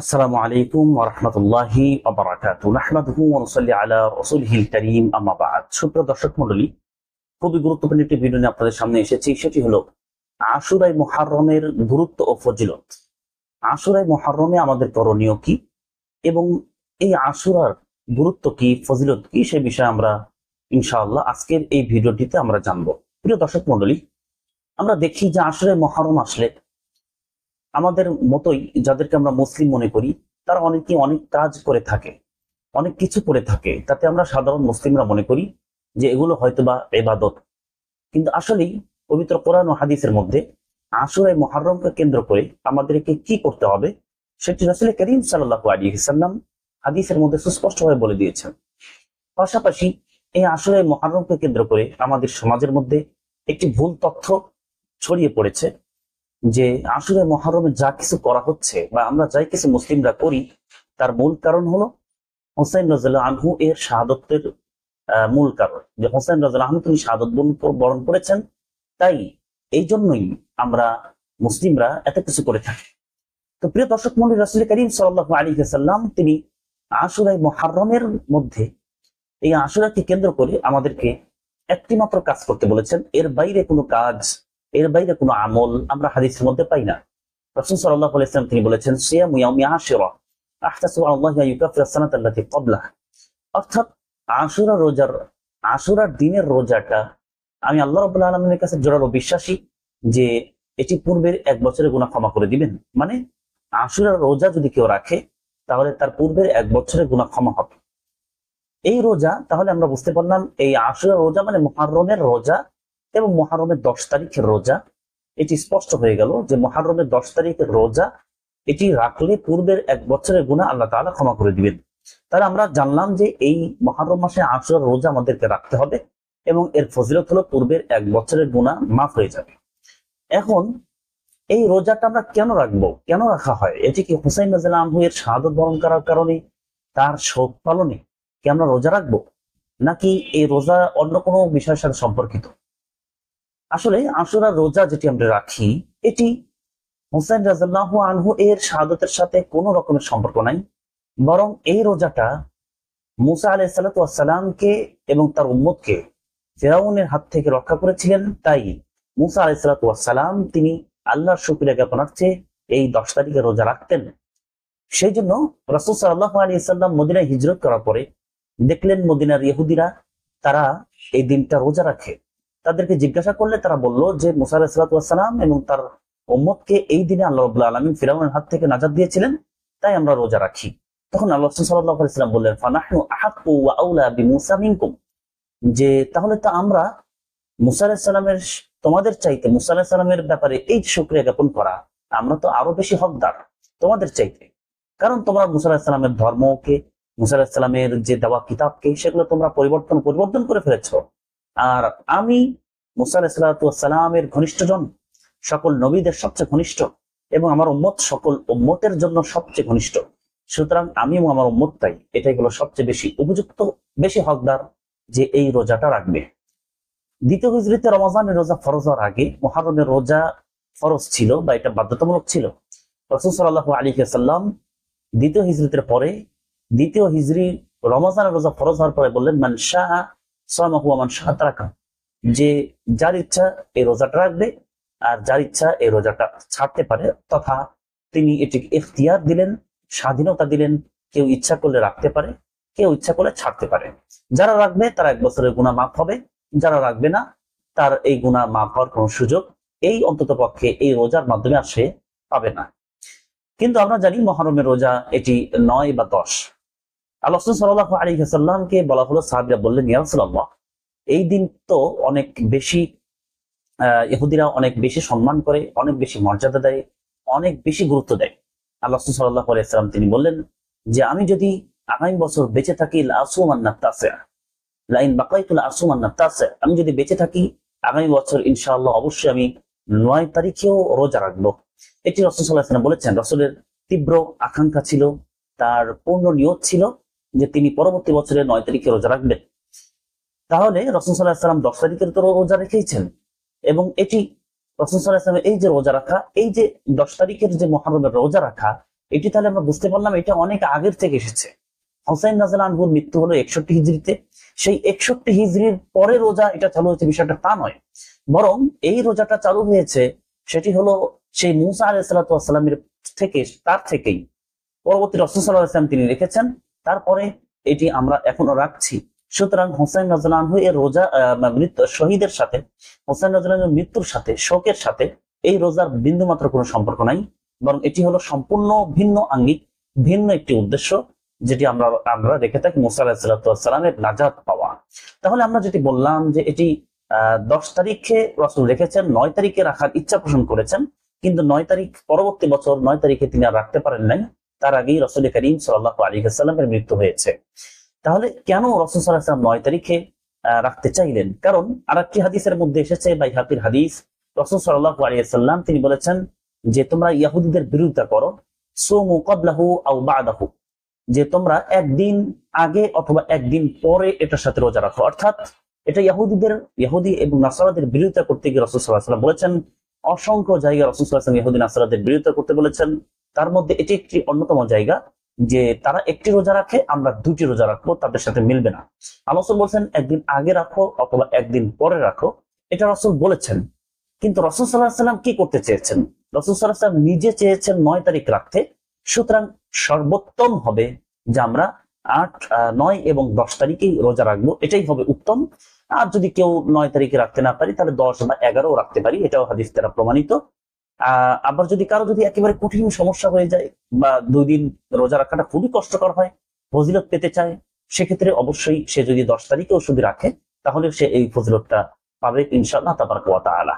আসসালামু আলাইকুম ওয়া রাহমাতুল্লাহি ওয়া বারাকাতুহু নাহমাদুহু ওয়া নুসাল্লি আলা রাসূলিহিল কারীম আম্মা বা'দ। সুপ্রিয় দর্শক মণ্ডলী, খুবই গুরুত্বপূর্ণ একটি ভিডিও নিয়ে আপনাদের সামনে এসেছি। সেটি হলো আশুরায়ে মুহাররমের গুরুত্ব ও ফজিলত। আশুরায়ে মুহাররমে আমাদের করণীয় কি এবং এই আশুরার গুরুত্ব কি, ফজিলত কি, সে বিষয়ে আমরা ইনশাআল্লাহ আজকের এই ভিডিওটিতে আমরা জানব। প্রিয় দর্শক মণ্ডলী, আমরা দেখি যে আশুরায়ে মুহাররম আসলে আমাদের মতোই যাদেরকে আমরা মুসলিম মনে করি, তারা অনেকে অনেক কাজ করে থাকে, অনেক কিছু করে থাকে, তাতে আমরা সাধারণ মুসলিমরা মনে করি যে এগুলো হয়তোবা ইবাদত। কিন্তু আসলেই পবিত্র কোরআন ও হাদিসের মধ্যে আশুরায়ে মুহাররমকে কেন্দ্র করে আমাদেরকে কি করতে হবে সেটি রাসূল করিম সাল্লাল্লাহু আলাইহি ওয়াসাল্লাম হাদিসের মধ্যে সুস্পষ্টভাবে বলে দিয়েছেন। পাশাপাশি এই আশুরায়ে মুহাররমকে কেন্দ্র করে আমাদের সমাজের মধ্যে একটি ভুল তথ্য ছড়িয়ে পড়েছে যে আশুরায়ে মুহাররমে যা কিছু করা হচ্ছে বা আমরা যাই কিছু মুসলিমরা করি, তার মূল কারণ হলো হুসাইন রাদিয়াল্লাহু আনহু এর শাহাদাতের মূল কারণ, যে হুসাইন রাদিয়াল্লাহু আনহু তিনি শাহাদাত বরণ করেছেন, তাই এই জন্যই আমরা মুসলিমরা এত কিছু করে থাকি। তো প্রিয় দর্শক মণ্ডলী, রাসূল করিম সাল্লাল্লাহু আলাইহি ওয়াসাল্লাম তিনি আশুরায়ে মুহাররমের মধ্যে এই আশুরাকে কেন্দ্র করে আমাদেরকে একটি মাত্র কাজ করতে বলেছেন। এর বাইরে কোনো কাজ, এর বাইরে কোনো আমল আমরা হাদিসের মধ্যে পাই না। রাসূল সাল্লাল্লাহু আলাইহি ওয়াসাল্লাম তিনি বলেছেন, সিয়ামু ইয়াউমি আশুরা আহতাসিবু আলাল্লাহি আন ইউকাফিরা সানাতা আল্লাতী ক্বাবলাহা, অর্থাৎ আশুরার দিনের রোজাটা আমি আল্লাহ রাব্বুল আলামিনের কাছে জোরালো বিশ্বাসী যে এটি পূর্বের এক বছরের গুনাহ ক্ষমা করে দিবেন। মানে আশুরার রোজা যদি কেউ রাখে তাহলে তার পূর্বের এক বছরের গুনাহ ক্ষমা হবে। এই রোজা, তাহলে আমরা বুঝতে পারলাম এই আশুরার রোজা মানে মুহাররমের রোজা এবং মুহাররমের 10 তারিখের রোজা। এটি স্পষ্ট হয়ে গেল যে মুহাররমের 10 তারিখের রোজা এটি রাখলে পূর্বের এক বছরের গুনাহ আল্লাহ তাআলা ক্ষমা করে দিবেন। তাহলে আমরা জানলাম যে এই মুহাররম মাসে আশুরার রোজা আমাদেরকে রাখতে হবে এবং এর ফজিলত হলো পূর্বের এক বছরের গুনাহ মাফ হয়ে যাবে। এখন এই রোজাটা আমরা কেন রাখবো, কেন রাখা হয়? এটি কি হুসাইন রাদিয়াল্লাহু আনহু এর শাহাদাত বরণ করার কারণে, তার শোক পালনে কি আমরা রোজা রাখবো, নাকি এই রোজা অন্য কোনো বিষয়ের সাথে সম্পর্কিত? আসলে আশুরার রোজা যেটি আমরা রাখি এটি হুসাইন রাদিয়াল্লাহু আনহু এর শাহাদাতের সাথে কোনো রকমের সম্পর্ক নাই, বরং এই রোজাটা মুসা আলাইহিস সালাতু ওয়াস সালামকে এবং তার উম্মতকে ফিরাউনের হাত থেকে রক্ষা করেছিলেন। তাই মুসা আলাইহিস সালাতু ওয়াস সালাম তিনি আল্লাহর শুকরিয়া জ্ঞাপনার্থে এই 10 তারিখে রোজা রাখতেন। সেই জন্য রাসূল সাল্লাল্লাহু আলাইহি ওয়াসাল্লাম মদিনায় হিজরত করার পরে দেখলেন মদিনার ইহুদিরা তারা এই দিনটা রোজা রাখে। তাদেরকে জিজ্ঞাসা করলে তারা বলল যে মুসা আলাইহিস সালাতু ওয়াস সালাম এবং তার উম্মতকে এই দিনে আল্লাহ রাব্বুল আলামিন ফিরাউনের হাত থেকে নাজাত দিয়েছিলেন, তাই আমরা রোজা রাখি। তখন আল্লাহ রাসূল সাল্লাল্লাহু আলাইহি ওয়াসাল্লাম বললেন, ফানাহনু আহাক্কু ওয়া আউলা বিমুসা মিনকুম, যে তাহলে তো আমরা মুসা আলাইহিস সালামের, তোমাদের চাইতে মুসা আলাইহিস সালামের ব্যাপারে এই শুকরিয়া জ্ঞাপন করা আমরা তো আরো বেশি হকদার তোমাদের চাইতে, কারণ তোমরা মুসা আলাইহিস সালামের ধর্মকে, মুসা আলাইহিস সালামের যে দেওয়া কিতাবকে সেগুলো তোমরা পরিবর্তন করে ফেলেছো। আর আমি মুসা আলাইহিস সালামের ঘনিষ্ঠজন, সকল নবীদের সবচেয়ে ঘনিষ্ঠ, এবং আমার উম্মত সকল উম্মতের জন্য সবচেয়ে ঘনিষ্ঠ। সুতরাং আমি এবং আমার উম্মতটাই এটাই হলো সবচেয়ে বেশি উপযুক্ত, বেশি হকদার যে এই রোজাটা রাখবে। দ্বিতীয় হিজরিতে রমজানের রোজা ফরজ হওয়ার আগে মুহাররমের রোজা ফরজ ছিল বা এটা বাধ্যতামূলক ছিল। রাসূল সাল্লাল্লাহু আলাইহি ওয়াসাল্লাম দ্বিতীয় হিজরিতের পরে, দ্বিতীয় হিজরি রমজানের রোজা ফরজ হওয়ার পরে বললেন, মান শাআ সামাহু ওয়া মান শাআ তারাকা, যে যার ইচ্ছা এই রোজাটা রাখবে আর যার ইচ্ছা এই রোজাটা ছাড়তে পারে, তথা তিনি এটিকে ইখতিয়ার দিলেন, স্বাধীনতা দিলেন। কেউ ইচ্ছা করলে রাখতে পারে, কেউ ইচ্ছা করলে ছাড়তে পারে। যারা রাখবে তার এক বছরের গুনাহ মাফ হবে, যারা রাখবে না তার এই গুনাহ মাফ হওয়ার কোন সুযোগ এই অন্তত পক্ষে এই রোজার মাধ্যমে আর সে পাবে না। কিন্তু আমরা জানি মুহররমের রোজা এটি 9 বা 10। আল্লাহ রাসূল সাল্লাল্লাহু আলাইহি ওয়াসাল্লামকে বলা হলো, সাহাবীরা বললেন, ইয়া রাসূলুল্লাহ, এই দিন তো অনেক বেশি ইহুদিরা অনেক বেশি সম্মান করে, অনেক বেশি মর্যাদা দেয়, অনেক বেশি গুরুত্ব দেয়। আল্লাহ রাসূল সাল্লাল্লাহু আলাইহি ওয়াসাল্লাম তিনি বললেন যে আমি যদি আগামী বছর বেঁচে থাকি আমি যদি বেঁচে থাকি আগামী বছর ইনশাআল্লাহ অবশ্যই আমি 9 তারিখেও রোজা রাখবো। এটি রাসূল সাল্লাল্লাহু আলাইহি ওয়াসাল্লাম বলেছেন। রাসূলের তীব্র আকাঙ্ক্ষা ছিল, তার পূর্ণ নিয়ত ছিল যে তিনি পরবর্তী বছরে 9 তারিখে রোজা রাখবেন। তাহলে রাসূল সাল্লাল্লাহু আলাইহি ওয়াসাল্লাম 10 তারিখের তো রোজা রেখেছেন, এবং এটি রাসূল সাল্লাল্লাহু আলাইহি ওয়াসাল্লাম এই যে রোজা রাখা, এই যে 10 তারিখের যে মুহররমের রোজা রাখা, এটি তাহলে আমরা বুঝতে পারলাম এটা অনেক আগের থেকে এসেছে। হোসাইন রাদিয়াল্লাহু আনহুর মৃত্যু হলো 61 হিজরিতে, সেই 61 হিজরির পরে রোজা এটা চালু হয়েছে বিষয়টা তা নয়, বরং এই রোজাটা চালু হয়েছে সেটি হলো সেই মুসা আলাইহিস সালাতু ওয়াস সালামের থেকে, তার থেকেই পরবর্তী রাসূল সাল্লাল্লাহু আলাইহি ওয়াসাল্লাম তিনি রেখেছেন, তারপরে এটি আমরা এখনো রাখছি। সুতরাং হোসেন রাদিয়াল্লাহু আনহু এর রোজা মৃত্যু শহীদের সাথে, হোসেন রাদিয়াল্লাহু আনহুর মৃত্যুর সাথে, শোকের সাথে এই রোজার বিন্দুমাত্র কোনো সম্পর্ক নাই, বরং এটি হলো সম্পূর্ণ ভিন্ন আঙ্গিক, ভিন্ন একটি উদ্দেশ্য, যেটি আমরা রেখে থাকি মুসা আলাইহিস সালাতু ওয়াস সালামের নাজাত পাওয়া। তাহলে আমরা যেটি বললাম যে এটি 10 তারিখে রাসূল রেখেছেন, 9 তারিখে রাখার ইচ্ছা পোষণ করেছেন, কিন্তু 9 তারিখ পরবর্তী বছর 9 তারিখে তিনি আর রাখতে পারেন নাই, তার আগেই রাসূল করিম সাল্লাল্লাহু আলাইহি ওয়াসাল্লামের মৃত্যু হয়েছে। তাহলে কেন রাসূল সাল্লাল্লাহু আলাইহি ওয়াসাল্লাম 9 তারিখে রাখতে চাইলেন? কারণ আরেকটি হাদিসের মধ্যে এসেছে, বাইহাকির হাদিস, রাসূল সাল্লাল্লাহু আলাইহি ওয়াসাল্লাম তিনি বলেছেন যে তোমরা ইহুদিদের বিরোধিতা করো, সুমু ক্বাবলাহু আও বা'দাহু, যে তোমরা একদিন আগে অথবা একদিন পরে এটার সাথে রোজা রাখো। অর্থাৎ এটা ইহুদি এবং নাসারাদের বিরোধিতা করতে গিয়ে রাসূল সাল্লাল্লাহু আলাইহি ওয়াসাল্লাম বলেছেন, অসংখ্য জায়গায় রাসূল সাল্লাল্লাহু আলাইহি ওয়াসাল্লাম ইহুদি নাসারাদের বিরোধিতা করতে বলেছেন। তার মধ্যে এটি একটি অন্যতম জায়গা যে তারা একটি রোজা রাখে, আমরা দুটি রোজা রাখবো, তাদের সাথে মিলবে না। রাসূল বলছেন একদিন আগে রাখো অথবা একদিন পরে রাখো, এটা রাসূল বলেছেন। কিন্তু রাসূল সাল্লাল্লাহু আলাইহি ওয়াসাল্লাম কি করতে চেয়েছেন? রাসূল সাল্লাল্লাহু আলাইহি ওয়াসাল্লাম নিজে চেয়েছেন 9 তারিখ রাখতে। সুতরাং সর্বোত্তম হবে যে আমরা 8, 9 এবং 10 তারিখেই রোজা রাখবো, এটাই হবে উত্তম। আর যদি কেউ 9 তারিখে রাখতে না পারি তাহলে 10 বা 11 রাখতে পারি, এটাও হাদিস দ্বারা প্রমাণিত। আবার যদি কারো একেবারে কঠিন সমস্যা হয়ে যায় বা 2 দিন রোজা রাখাটা খুবই কষ্টকর হয়, ফজিলত পেতে চায়, সেক্ষেত্রে অবশ্যই সে যদি 10 তারিখেও শুধু রাখে তাহলে সে এই ফজিলতটা পাবে ইনশাআল্লাহ তাবারাক ওয়া তাআলা।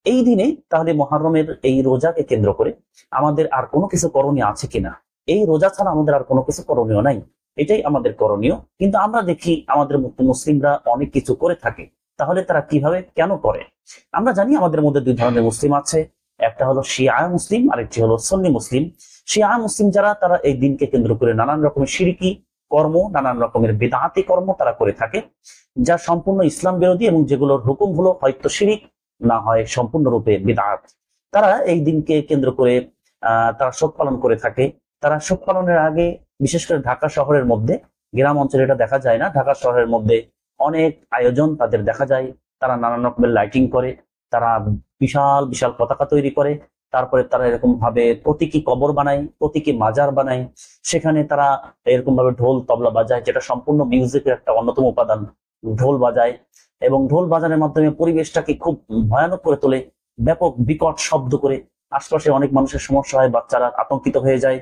এই দিনে তাহলে মুহররমের এই রোজাকে কেন্দ্র করে আমাদের আর কোনো কিছু করণীয় আছে কিনা? এই রোজা ছাড়া আমাদের আর কোনো কিছু করণীয় নাই, এটাই আমাদের করণীয়। কিন্তু আমরা দেখি আমাদের মুসলিমরা অনেক কিছু করে থাকে, তাহলে তারা কিভাবে কেন করে? আমরা জানি আমাদের মধ্যে 2 ধরনের মুসলিম আছে, একটা হলো শিয়া মুসলিম, আরেকটি হলো সুন্নি মুসলিম। শিয়া মুসলিম যারা, তারা এই দিনকে কেন্দ্র করে নানান রকমের শিরকি কর্ম, নানান রকমের বিদআতি কর্ম তারা করে থাকে, যা সম্পূর্ণ ইসলাম বিরোধী এবং যেগুলোর হুকুম হলো হয়তো শিরিক, না হয় সম্পূর্ণরূপে বিদআত। তারা এই দিনকে কেন্দ্র করে তারা শোক পালন করে থাকে। তারা শোক পালনের আগে, বিশেষ করে ঢাকা শহরের মধ্যে, গ্রাম অঞ্চলে এটা দেখা যায় না, ঢাকা শহরের মধ্যে অনেক আয়োজন তাদের দেখা যায়। তারা নানান রকমের লাইটিং করে, তারা বিশাল বিশাল পতাকা তৈরি করে, তারপরে তারা এরকম ভাবে প্রতীকী কবর বানায়, প্রতীকী মাজার বানায়, সেখানে তারা এরকম ভাবে ঢোল তবলা বাজায়, যেটা সম্পূর্ণ মিউজিকের একটা অন্যতম উপাদান, ঢোল বাজায়, এবং ঢোল বাজানোর মাধ্যমে পরিবেশটাকে খুব ভয়ানক করে তোলে, ব্যাপক বিকট শব্দ করে। আশপাশে অনেক মানুষের সমস্যা হয়, বাচ্চারা আতঙ্কিত হয়ে যায়,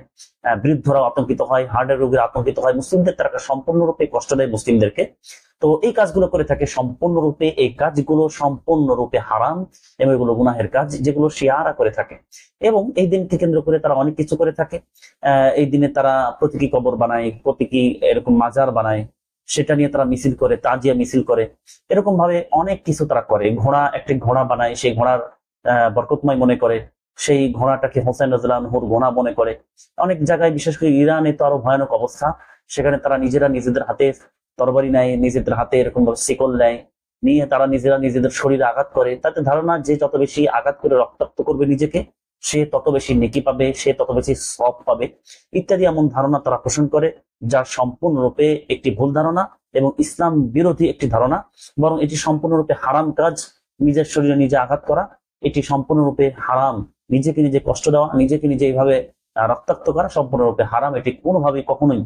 বৃদ্ধরাও আতঙ্কিত হয়, হার্টের রোগীরা আতঙ্কিত হয়, মুসলিমদের তারা সম্পূর্ণরূপে কষ্ট দেয় মুসলিমদেরকে। তো এই কাজগুলো করে থাকে সম্পূর্ণরূপে, এই কাজগুলো সম্পূর্ণরূপে হারাম এবং এগুলো গুনাহের কাজ, যেগুলো শিয়ারা করে থাকে। এবং এই দিনকে কেন্দ্র করে তারা অনেক কিছু করে থাকে। এই দিনে তারা প্রতীকী কবর বানায়, প্রতীকী এরকম মাজার বানায়, সেটা নিয়ে তারা মিছিল করে, তাজিয়া মিছিল করে, এরকম ভাবে অনেক কিছু তারা করে। একটি ঘোড়া বানায়, সেই ঘোড়ার বরকতময় মনে করে, সেই ঘোড়াটাকে হোসেন রাদিয়াল্লাহু আনহুর ঘোড়া মনে করে। অনেক জায়গায়, বিশেষ করে ইরানে তো আরো ভয়ানক অবস্থা, সেখানে তারা নিজেদের হাতে তরবারি নেয়, নিজেদের হাতে এরকম ভাবে শিকল নেয়, নিয়ে তারা নিজেদের শরীরে আঘাত করে। তাতে ধারণা যে যত বেশি আঘাত করে রক্তাক্ত করবে নিজেকে, সে তত বেশি নেকি পাবে, সে তত বেশি সওয়াব পাবে, ইত্যাদি এমন ধারণা তারা পোষণ করে, যা সম্পূর্ণরূপে একটি ভুল ধারণা এবং ইসলাম বিরোধী একটি ধারণা। বরং এটি সম্পূর্ণরূপে হারাম কাজ, নিজের শরীরে নিজে আঘাত করা, এটি সম্পূর্ণরূপে হারাম। নিজেকে নিজে কষ্ট দেওয়া, নিজেকে নিজে এইভাবে রক্তাক্ত করা সম্পূর্ণরূপে হারাম। এটি কোনোভাবে কখনোই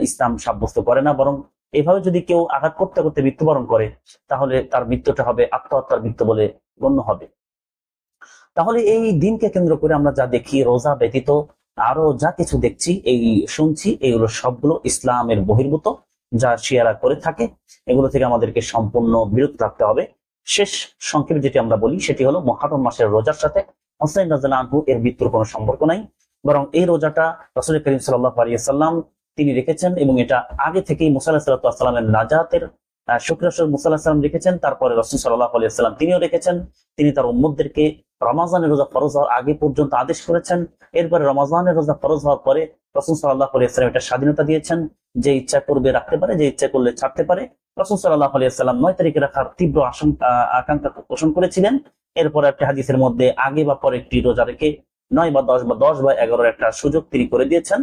ইসলাম সাব্যস্ত করে না। বরং এভাবে যদি কেউ আঘাত করতে করতে মৃত্যুবরণ করে, তাহলে তার মৃত্যুটা হবে আত্মহত্যার মৃত্যু বলে গণ্য হবে। তাহলে এই দিনকে কেন্দ্র করে আমরা যা দেখি, রোজা ব্যতীত আরো যা কিছু দেখছি, এই শুনছি, এগুলো সবগুলো ইসলামের বহির্ভূত, যা শিয়ারা করে থাকে। এগুলো থেকে আমাদেরকে সম্পূর্ণ বিরত থাকতে হবে। শেষ সংক্ষেপে যেটি আমরা বলি সেটি হলো, মুহররম মাসের রোজার সাথে হোসেন রাদিয়াল্লাহু আনহু এর মৃত্যুর কোনো সম্পর্ক নাই, বরং এই রোজাটা রাসূল করিম সাল্লাল্লাহু আলাইহি ওয়াসাল্লাম তিনি রেখেছেন, এবং এটা আগে থেকেই মুসা আলাইহিস সালামের নাজাতের শুকরাসর মুসা আলাইহিস সালাম রেখেছেন, তারপরে রাসূল সাল্লাল্লাহু আলাইহি ওয়াসাল্লাম তিনিও রেখেছেন। তিনি তার উম্মতদেরকে রমাজানের রোজা ফরজ হওয়ার আগে পর্যন্ত আদেশ করেছেন। এরপরে রমাজানের রোজা ফরজ হওয়ার পরে রাসূল সাল্লাল্লাহু আলাইহি ওয়াসাল্লাম এটা স্বাধীনতা দিয়েছেন, যে ইচ্ছা করবে রাখতে পারে, যে ইচ্ছা করলে ছাড়তে পারে। রাসূল সাল্লাল্লাহু আলাইহি ওয়াসাল্লাম 9 তারিখে রাখার তীব্র আকাঙ্ক্ষা পোষণ করেছিলেন। এরপর একটি হাদিসের মধ্যে আগে বা পরে একটি রোজা রেখে 9 বা 10 বা 10 বা 11 একটা সুযোগ তিনি করে দিয়েছেন।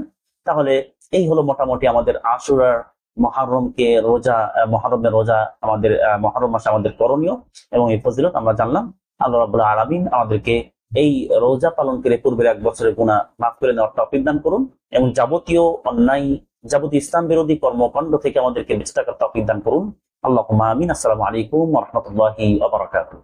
তাহলে এই হলো মোটামুটি আমাদের আশুরার মহরমকে রোজা, মহরমের রোজা আমাদের মহরম মাসে আমাদের করণীয় এবং এই ফজিলত আমরা জানলাম। আল্লাহ রাব্বুল আলামিন আমাদেরকে এই রোজা পালন করে পূর্বের 1 বছরের গুনাহ মাফ করে নেওয়ার তৌফিক দান করুন এবং যাবতীয় অন্যায়, যাবতীয় ইসলাম বিরোধী কর্মকাণ্ড থেকে আমাদেরকে বেঁচে থাকার তৌফিক দান করুন। আল্লাহুম্মা আমিন। আসসালামু আলাইকুম ওয়া রাহমাতুল্লাহি ওয়া বারাকাতুহু।